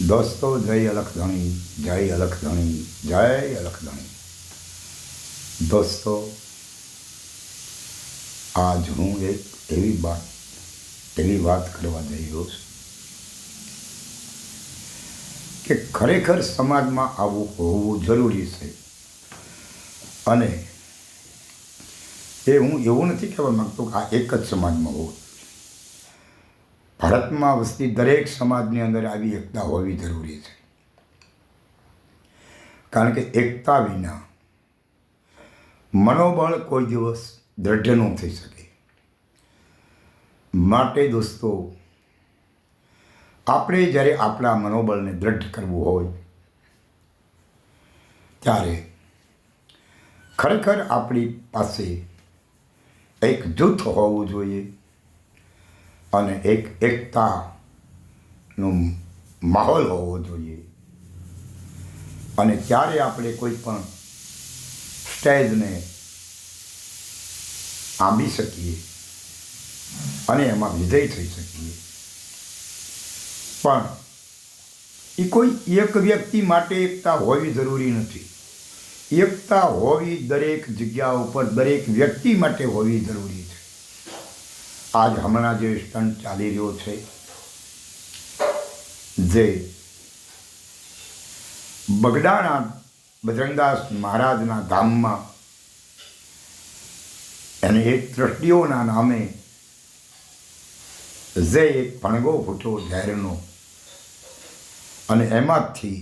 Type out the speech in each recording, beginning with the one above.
દોસ્તો જય અલખધણી, જય અલખધણી, જય અલખધણી. દોસ્તો, આજ હું એક એવી વાત કરવા જઈ રહ્યો છું કે ખરેખર સમાજમાં આવું હોવું જરૂરી છે. અને એ હું એવું નથી કહેવા માગતો કે આ એક જ સમાજમાં હોવું. ભારતમાં વસતી દરેક સમાજની અંદર આવી એકતા હોવી જરૂરી છે. કારણ કે એકતા વિના મનોબળ કોઈ દિવસ દ્રઢ ન થઈ શકે. માટે દોસ્તો, આપણે જ્યારે આપણા મનોબળને દ્રઢ કરવું હોય ત્યારે ખરેખર આપણી પાસે એક જૂથ હોવું જોઈએ અને એક એકતાનો માહોલ હોવો જોઈએ. અને ત્યારે આપણે કોઈ પણ સ્ટેજને આંબી શકીએ અને એમાં વિજય થઈ શકીએ. પણ એ કોઈ એક વ્યક્તિ માટે એકતા હોવી જરૂરી નથી. એકતા હોવી દરેક જગ્યા ઉપર દરેક વ્યક્તિ માટે હોવી જરૂરી છે. આજ હમણાં જે સ્ટન્ટ ચાલી રહ્યો છે, જે બગડાના બજરંગદાસ મહારાજના ધામમાં અને એક ટ્રસ્ટીઓના નામે જે એક ભણગો ફૂટ્યો ઝેરનો, અને એમાંથી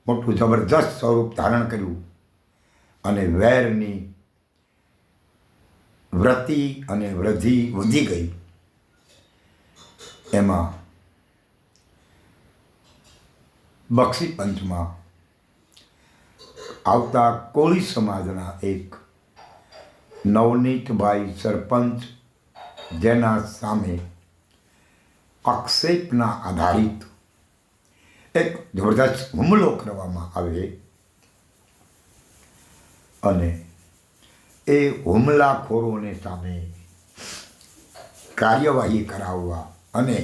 મોટું જબરજસ્ત સ્વરૂપ ધારણ કર્યું અને વેરની વ્રતિ અને વધી ગઈ. એમાં બક્ષી પંચમાં આવતા કોળી સમાજના એક નવનીતભાઈ સરપંચ, જેના સામે આક્ષેપના આધારિત એક જબરદસ્ત હુમલો કરવામાં આવે અને એ હુમલાખોરોને સામે કાર્યવાહી કરાવવા અને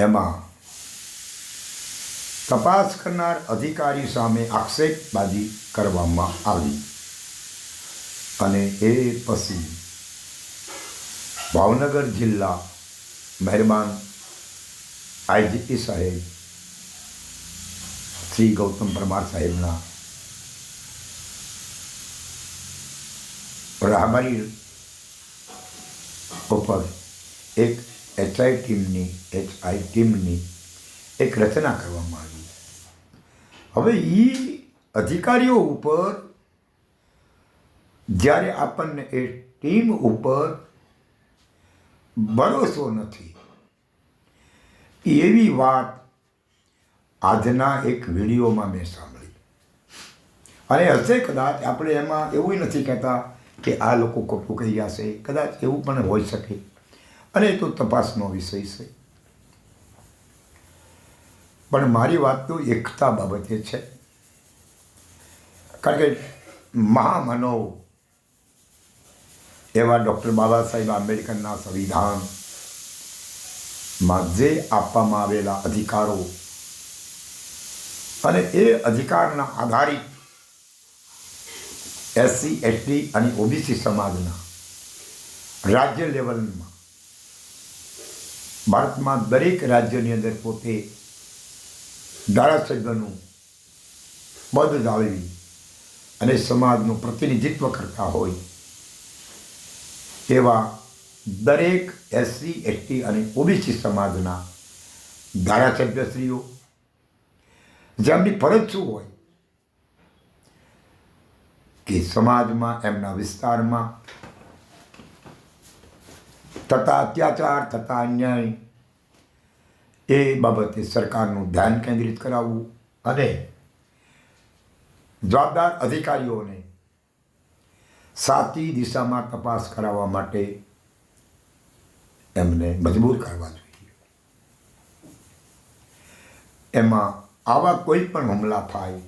એમાં તપાસ કરનાર અધિકારી સામે આક્ષેપબાજી કરવામાં આવી. અને એ પછી ભાવનગર જિલ્લા મહેરબાન આઈજીપી સાહેબ શ્રી ગૌતમ પરમાર સાહેબના રાહબરી ઉપર એક એચઆઈ ટીમની એક રચના કરવામાં આવી. હવે એ અધિકારીઓ ઉપર જ્યારે આપણને એ ટીમ ઉપર ભરોસો નથી, એવી વાત આજના એક વિડીયોમાં મેં સાંભળી. અને હશે કદાચ, આપણે એમાં એવું નથી કહેતા કે આ લોકો ખોટું કહી રહ્યા છે, કદાચ એવું પણ હોઈ શકે, અને એ તો તપાસનો વિષય છે. પણ મારી વાત તો એકતા બાબતે છે. કારણ કે મહામાનવ એવા ડૉક્ટર બાબા સાહેબ આંબેડકરના સંવિધાનમાં જે આપવામાં આવેલા અધિકારો અને એ અધિકારના આધારિત SC, ST અને OBC સમાજના રાજ્ય લેવલમાં ભારતમાં દરેક રાજ્યની અંદર પોતે ધારાસભ્યનું પદ જાળવી અને સમાજનું પ્રતિનિધિત્વ કરતા હોય એવા દરેક SC, ST અને OBC સમાજના ધારાસભ્યશ્રીઓ, જેમની ફરજ શું હોય કે સમાજમાં એમના વિસ્તારમાં થતા અત્યાચાર, થતા અન્યાય, એ બાબતે સરકારનું ધ્યાન કેન્દ્રિત કરાવવું અને જવાબદાર અધિકારીઓને સાચી દિશામાં તપાસ કરાવવા માટે એમને મજબૂર કરવા જોઈએ. એમાં આવા કોઈ પણ હુમલા થાય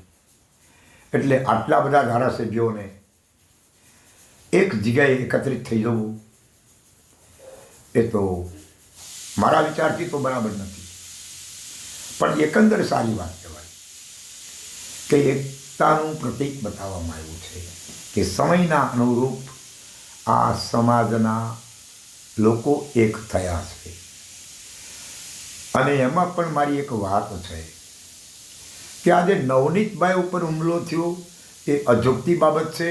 એટલે આટલા બધા ધારાસભ્યોને એક જગ્યાએ એકત્રિત થઈ જવું, એ તો મારા વિચારથી તો બરાબર નથી. પણ એકંદર સારી વાત કહેવાય કે એકતાનું પ્રતીક બતાવવામાં આવ્યું છે કે સમયના અનુરૂપ આ સમાજના લોકો એક થયા છે. અને એમાં પણ મારી એક વાત છે કે આજે નવનીતભાઈ ઉપર હુમલો થયો એ અજુગતી બાબત છે,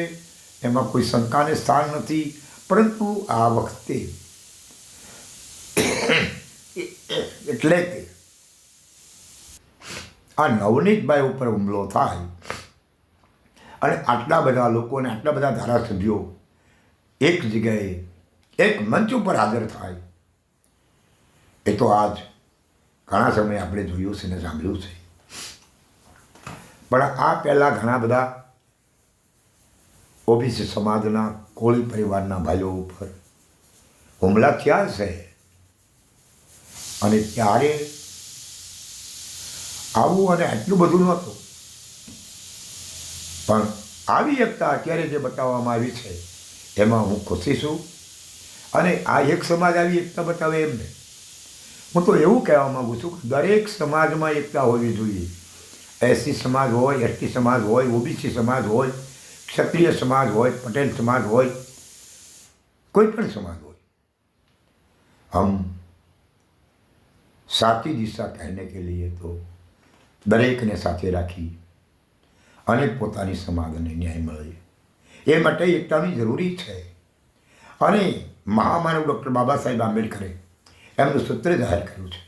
એમાં કોઈ શંકાને સ્થાન નથી. પરંતુ આ વખતે એટલે કે આ નવનીતભાઈ ઉપર હુમલો થાય અને આટલા બધા લોકો અને આટલા બધા ધારાસભ્યો એક જગ્યાએ એક મંચ ઉપર હાજર થાય, એ તો આજ ઘણા સમય આપણે જોયું છે ને સાંભળ્યું છે. પણ આ પહેલાં ઘણા બધા ઓબીસી સમાજના કોળી પરિવારના ભાઈઓ ઉપર હુમલા થયા છે. અને ત્યારે આવું અને આટલું બધું નહોતું, પણ આવી એકતા અત્યારે જે બતાવવામાં આવી છે એમાં હું ખુશી છું. અને આ એક સમાજ આવી એકતા બતાવે એમને હું તો એવું કહેવા માગું છું કે દરેક સમાજમાં એકતા હોવી જોઈએ. એસસી સમાજ હોય, એસટી સમાજ હોય, ઓબીસી સમાજ હોય, ક્ષત્રિય સમાજ હોય, પટેલ સમાજ હોય, કોઈ પણ સમાજ હોય, હમ સાચી દિશા કહેને કે લીએ તો દરેકને સાથે રાખી અને પોતાની સમાજને ન્યાય મળે એ માટે એકતાની જરૂરી છે. અને મહામાનવ ડૉક્ટર બાબા સાહેબ આંબેડકરે એમનું સૂત્ર જાહેર કર્યું છે.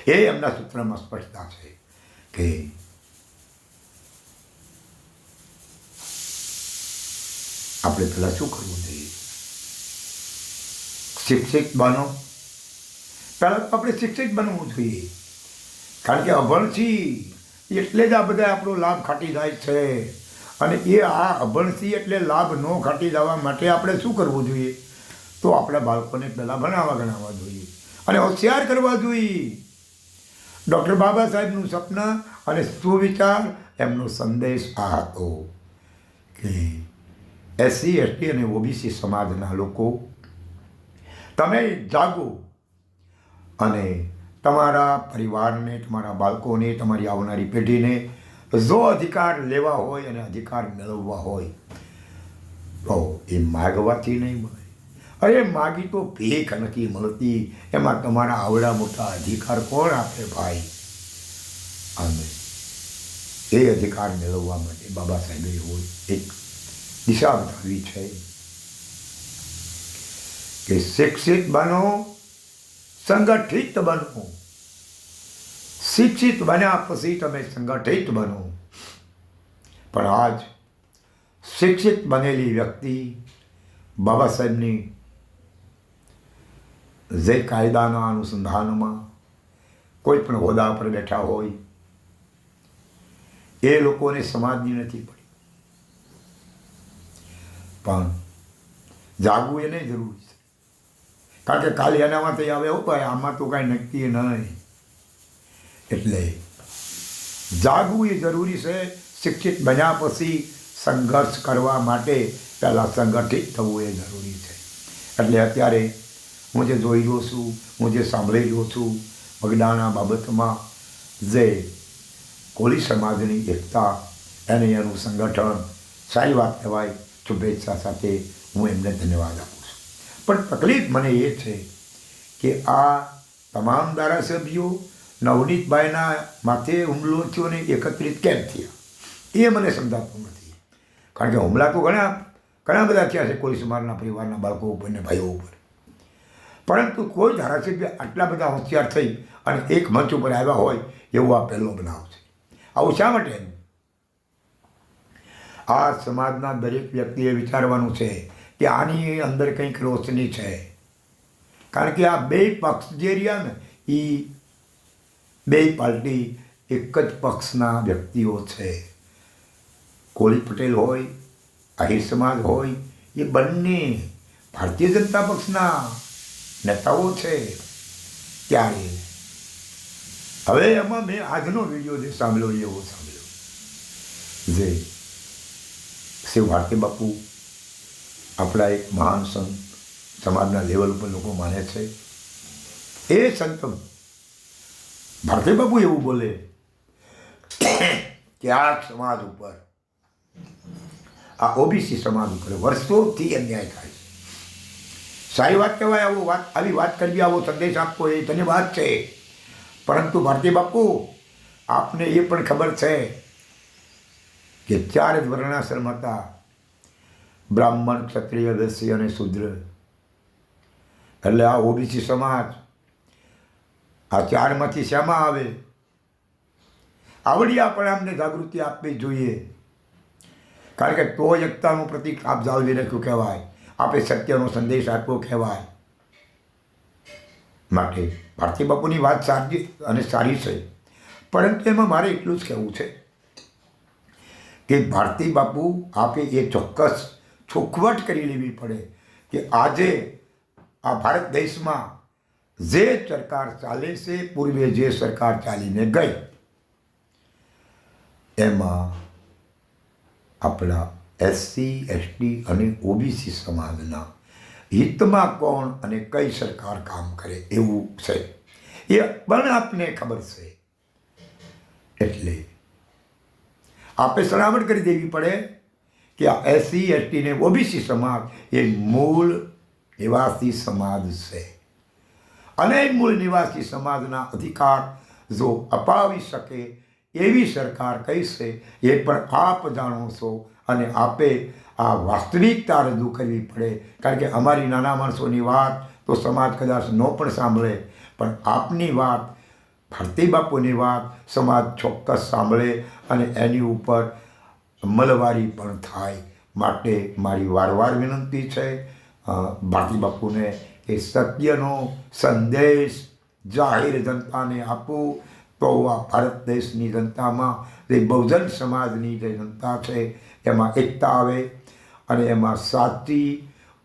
એ એમના સૂત્રમાં સ્પષ્ટતા છે કે આપણે પહેલાં શું કરવું જોઈએ? શિક્ષિત બનો. પહેલાં તો આપણે શિક્ષિત બનવું જોઈએ, કારણ કે અભણથી એટલે જ આ બધા આપણો લાભ ખાટી જાય છે. અને એ આ અભણથી એટલે લાભ ન ખાટી જવા માટે આપણે શું કરવું જોઈએ? તો આપણા બાળકોને પહેલાં ભણાવવા ગણાવવા જોઈએ અને હોશિયાર કરવા જોઈએ. ડૉક્ટર બાબા સાહેબનું સપના અને સુવિચાર, એમનો સંદેશ આ હતો કે એસસી, એસટી અને ઓબીસી સમાજના લોકો તમે જાગો અને તમારા પરિવારને, તમારા બાળકોને, તમારી આવનારી પેઢીને જો અધિકાર લેવા હોય અને અધિકાર મેળવવા હોય તો એ માગવાથી નહીં મળે. અરે માગી તો ભીખ નથી મળતી, એમાં તમારા આવડા મોટા અધિકાર કોણ આપે ભાઈ? અને એ અધિકાર મેળવવા માટે બાબા સાહેબે હોય એક દિશા બતાવી છે કે શિક્ષિત બનો, સંગઠિત બનો. શિક્ષિત બન્યા પછી તમે સંગઠિત બનો. પણ આજ શિક્ષિત બનેલી વ્યક્તિ બાબા સાહેબની જે કાયદાના અનુસંધાનમાં કોઈ પણ હોદ્દા પર બેઠા હોય એ લોકોને સમાજની નથી પડી. પણ જાગવું એને જરૂરી છે, કારણ કે કાલે એનામાંથી આવે એવું ભાઈ આમાં તો કાંઈ નક્કી નહીં. એટલે જાગવું એ જરૂરી છે. શિક્ષિત બન્યા પછી સંઘર્ષ કરવા માટે પહેલાં સંગઠિત થવું એ જરૂરી છે. એટલે અત્યારે હું જે જોઈ રહ્યો છું, હું જે સાંભળી રહ્યો છું, બગદાણા બાબતમાં જે કોળી સમાજની એકતા અને એનું સંગઠન, સારી વાત કહેવાય. શુભેચ્છા સાથે હું એમને ધન્યવાદ આપું છું. પણ તકલીફ મને એ છે કે આ તમામ ધારાસભ્યો નવનીતભાઈના માથે હુમલો થયો ને એકત્રિત કેમ થયા એ મને સમજાતું નથી. કારણ કે હુમલા તો ઘણા બધા થયા છે કોળી સમાજના પરિવારના બાળકો ઉપર ને ભાઈઓ ઉપર, પરંતુ કોઈ ધારાસભ્ય આટલા બધા હોશિયાર થઈ અને એક મંચ ઉપર આવ્યા હોય એવો આ પહેલો બનાવ છે. આવું શા માટે? આ સમાજના દરેક વ્યક્તિએ વિચારવાનું છે કે આની અંદર કંઈક રોશની છે. કારણ કે આ બે પક્ષ જે રહ્યા ને એ બે પાર્ટી એક જ પક્ષના વ્યક્તિઓ છે. કોળી પટેલ હોય, આહિર સમાજ હોય, એ બંને ભારતીય જનતા પક્ષના નેતાઓ છે. ત્યારે હવે એમાં મેં આજનો વિડીયો જે સાંભળ્યો એવો સાંભળ્યો જે શિવ ભારતી બાપુ આપણા એક મહાન સંત, સમાજના લેવલ ઉપર લોકો માને છે. એ સંત ભારતી બાપુ એવું બોલે કે આ સમાજ ઉપર, આ ઓબીસી સમાજ ઉપર વર્ષોથી અન્યાય થાય છે. સારી વાત કહેવાય, આવી વાત કરવી, આવો સંદેશ આપવો એ ધન્યવાદ છે. પરંતુ ભારતી બાપુ, આપને એ પણ ખબર છે કે 4 જ વર્ણાશ્રમ હતા: બ્રાહ્મણ, ક્ષત્રિય, વૈશ્ય અને શૂદ્ર. એટલે આ ઓબીસી સમાજ આ 4માંથી શામાં આવે? આવડી આપણે આમને જાગૃતિ આપવી જોઈએ. કારણ કે તો એકતાનું પ્રતિક આપ જાળવી રાખ્યું કહેવાય, આપે સત્યનો સંદેશ આપ્યો કહેવાય. માટે ભારતી બાપુની વાત સાચી અને સારી છે, પરંતુ એમાં મારે એટલું જ કહેવું છે કે ભારતી બાપુ આપે એ ચોક્કસ ચોખવટ કરી લેવી પડે કે આજે આ ભારત દેશમાં જે સરકાર ચાલે છે, પૂર્વે જે સરકાર ચાલીને ગઈ, એમાં આપણા એસસી, એસટી અને ઓબીસી સમાજના હિતમાં કોણ અને કઈ સરકાર કામ કરે એવું છે, એ પણ આપને ખબર છે. એટલે આપે સલામત કરી દેવી પડે કે આ એસસી, એસટી ને ઓબીસી સમાજ એ મૂળ નિવાસી સમાજ છે, અને મૂળ નિવાસી સમાજના અધિકાર જો અપાવી શકે એવી સરકાર કઈ છે એ પણ આપ જાણો છો. અને આપે આ વાસ્તવિકતા રજૂ કરવી પડે. કારણ કે અમારી નાના માણસોની વાત તો સમાજ કદાચ ન પણ સાંભળે, પણ આપની વાત, ભારતી બાપુની વાત સમાજ ચોક્કસ સાંભળે અને એની ઉપર અમલવારી પણ થાય. માટે મારી વારવાર વિનંતી છે ભારતી બાપુને કે સત્યનો સંદેશ જાહેર જનતાને આપવું, તો આ ભારત દેશની જનતામાં જે બહુજન સમાજની જે જનતા છે એમાં એકતા આવે અને એમાં સાચી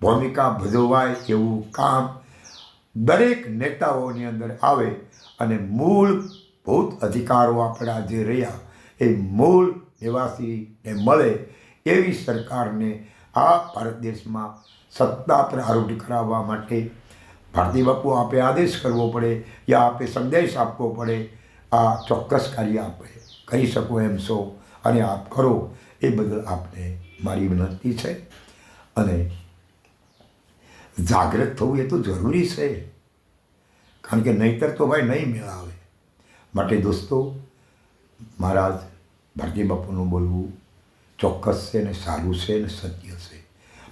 ભૂમિકા ભજવાય એવું કામ દરેક નેતાઓની અંદર આવે અને મૂળભૂત અધિકારો આપણા જે રહ્યા એ મૂળ નિવાસીને મળે એવી સરકારને આ ભારત દેશમાં સત્તા પર આરૂઢ કરાવવા માટે ભારતી બાપુ આપે આદેશ કરવો પડે યા આપે સંદેશ આપવો પડે. આ ચોક્કસ કાર્ય આપે કરી શકો એમ છો અને આપ કરો એ બદલ આપને મારી વિનંતી છે. અને જાગૃત થવું એ તો જરૂરી છે, કારણ કે નહીંતર તો ભાઈ નહીં મેળ આવે. માટે દોસ્તો, મહારાજ ભારતી બાપુનું બોલવું ચોક્કસ છે ને સારું છે ને સત્ય છે,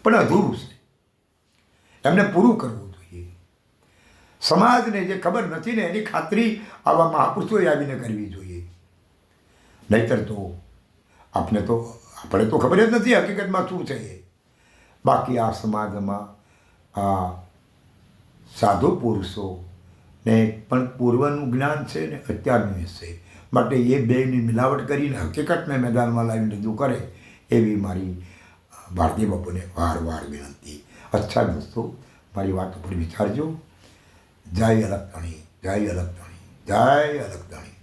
પણ અધૂરું છે. એમને પૂરું કરવું જોઈએ. સમાજને જે ખબર નથી ને એની ખાતરી આવા મહાપુરુષોએ આવીને કરવી જોઈએ. નહીંતર તો આપણે તો ખબર જ નથી હકીકતમાં શું છે એ. બાકી આ સમાજમાં આ સાધુ પુરુષોને પણ પૂર્વનું જ્ઞાન છે ને અત્યારનું છે. માટે એ બેની મિલાવટ કરીને હકીકતને મેદાનમાં લાવીને રજૂ કરે એવી મારી ભારતી બાપુને વારવાર વિનંતી. અચ્છા દોસ્તો, મારી વાત ઉપર વિચારજો. જય અલગધણી, જય અલગધણી, જય અલગધણી.